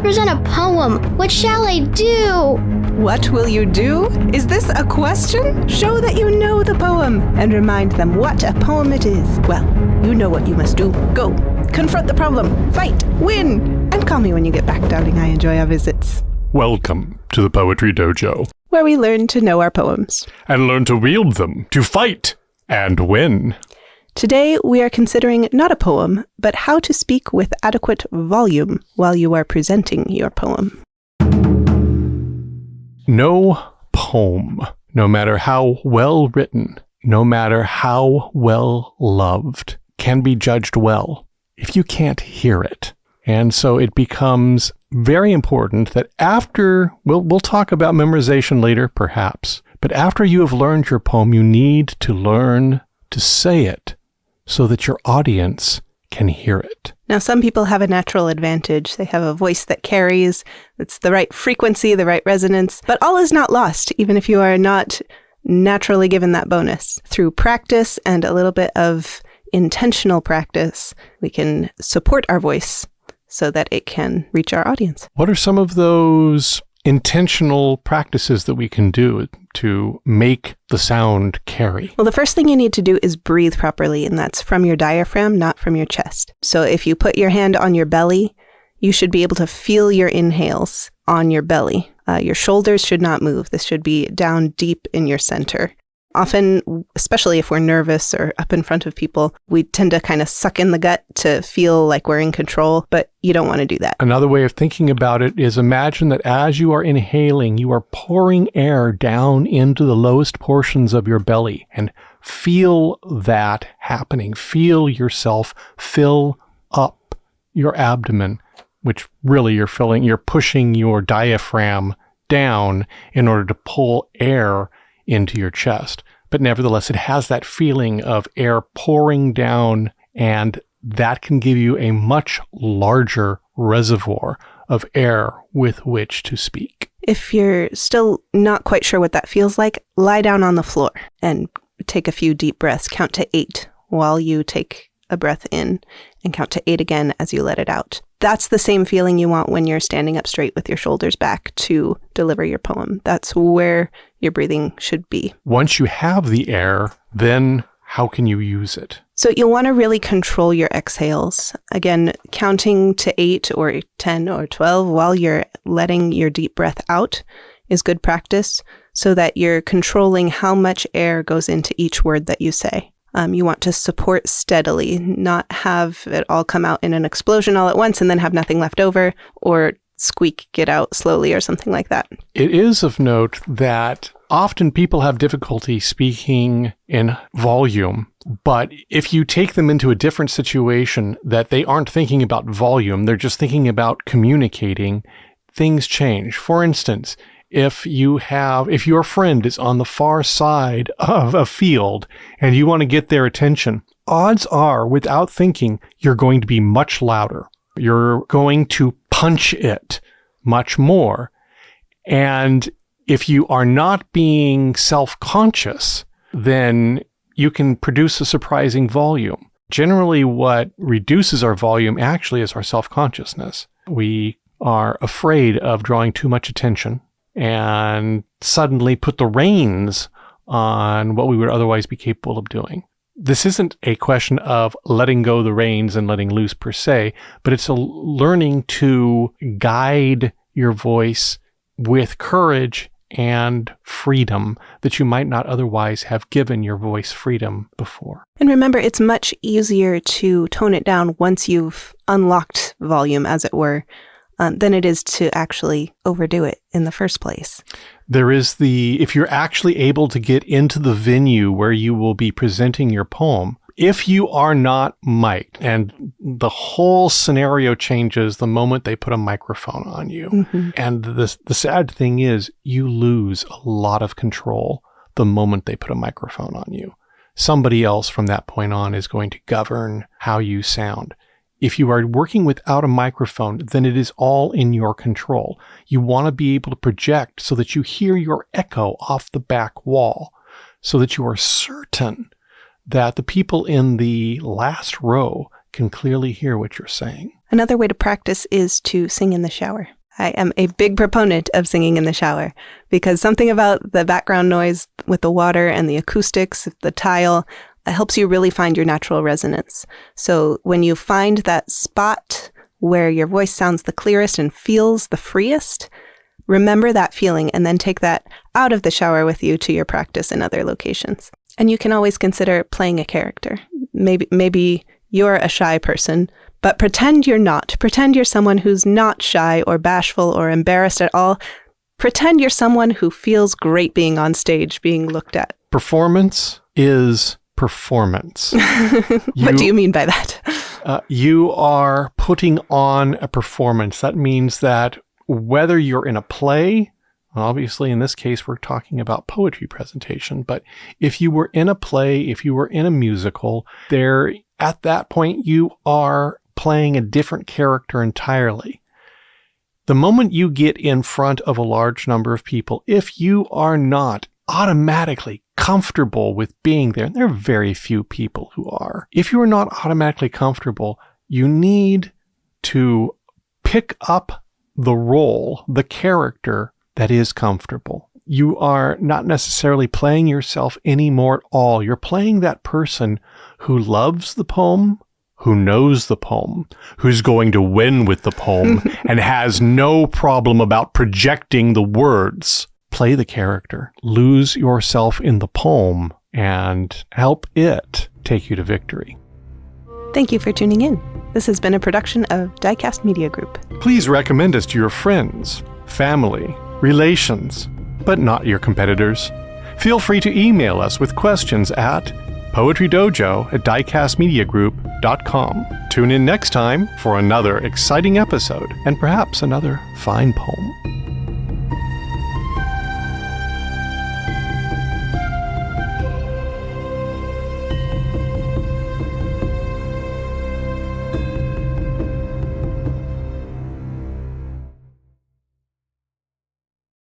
to present a poem. What shall I do? What will you do? Is this a question? Show that you know the poem and remind them what a poem it is. Well, you know what you must do. Go. Confront the problem. Fight. Win. And call me when you get back, darling. I enjoy our visits. Welcome to the Poetry Dojo, where we learn to know our poems. and learn to wield them, to fight and win. Today, we are considering not a poem, but how to speak with adequate volume while you are presenting your poem. No poem, no matter how well written, no matter how well loved, can be judged well if you can't hear it. And so it becomes very important that after, we'll talk about memorization later, perhaps, but after you have learned your poem, you need to learn to say it so that your audience can hear it. Now, some people have a natural advantage. They have a voice that carries, it's the right frequency, the right resonance, but all is not lost, even if you are not naturally given that bonus. Through practice and a little bit of intentional practice, we can support our voice so that it can reach our audience. What are some of those intentional practices that we can do to make the sound carry? Well, the first thing you need to do is breathe properly, and that's from your diaphragm, not from your chest. So if you put your hand on your belly, you should be able to feel your inhales on your belly. Your shoulders should not move. This should be down deep in your center. Often, especially if we're nervous or up in front of people, we tend to kind of suck in the gut to feel like we're in control, but you don't want to do that. Another way of thinking about it is imagine that as you are inhaling, you are pouring air down into the lowest portions of your belly, and feel that happening. Feel yourself fill up your abdomen, which really you're pushing your diaphragm down in order to pull air into your chest. But nevertheless, it has that feeling of air pouring down, and that can give you a much larger reservoir of air with which to speak. If you're still not quite sure what that feels like, lie down on the floor and take a few deep breaths. Count to 8 while you take a breath in, and count to 8 again as you let it out. That's the same feeling you want when you're standing up straight with your shoulders back to deliver your poem. That's where your breathing should be. Once you have the air, then how can you use it? So you'll want to really control your exhales. Again, counting to 8 or 10 or 12 while you're letting your deep breath out is good practice, so that you're controlling how much air goes into each word that you say. You want to support steadily, not have it all come out in an explosion all at once and then have nothing left over, or squeak it out slowly or something like that. It is of note that often people have difficulty speaking in volume, but if you take them into a different situation that they aren't thinking about volume, they're just thinking about communicating, things change. For instance, if your friend is on the far side of a field and you want to get their attention, odds are, without thinking, you're going to be much louder. You're going to punch it much more. And if you are not being self-conscious, then you can produce a surprising volume. Generally, what reduces our volume actually is our self-consciousness. We are afraid of drawing too much attention and suddenly put the reins on what we would otherwise be capable of doing. This isn't a question of letting go the reins and letting loose per se, but it's a learning to guide your voice with courage and freedom that you might not otherwise have given your voice freedom before. And remember, it's much easier to tone it down once you've unlocked volume, as it were, than it is to actually overdo it in the first place. There is if you're actually able to get into the venue where you will be presenting your poem, if you are not mic'd, and the whole scenario changes the moment they put a microphone on you. Mm-hmm. And the sad thing is you lose a lot of control the moment they put a microphone on you. Somebody else from that point on is going to govern how you sound. If you are working without a microphone, then it is all in your control. You want to be able to project so that you hear your echo off the back wall, so that you are certain that the people in the last row can clearly hear what you're saying. Another way to practice is to sing in the shower. I am a big proponent of singing in the shower because something about the background noise with the water and the acoustics, the tile, helps you really find your natural resonance. So when you find that spot where your voice sounds the clearest and feels the freest, remember that feeling and then take that out of the shower with you to your practice in other locations. And you can always consider playing a character. Maybe you're a shy person, but pretend you're not. Pretend you're someone who's not shy or bashful or embarrassed at all. Pretend you're someone who feels great being on stage, being looked at. Performance is performance. What do you mean by that? You are putting on a performance. That means that whether you're in a play, obviously in this case we're talking about poetry presentation, but if you were in a play, if you were in a musical, there at that point you are playing a different character entirely. The moment you get in front of a large number of people, if you are not automatically comfortable with being there, and there are very few people who are, if you are not automatically comfortable, you need to pick up the role, the character that is comfortable. You are not necessarily playing yourself anymore at all. You're playing that person who loves the poem, who knows the poem, who's going to win with the poem, and has no problem about projecting the words. Play the character. Lose yourself in the poem and help it take you to victory. Thank you for tuning in. This has been a production of DieCast Media Group. Please recommend us to your friends, family, relations, but not your competitors. Feel free to email us with questions at poetrydojo@diecastmediagroup.com. Tune in next time for another exciting episode and perhaps another fine poem.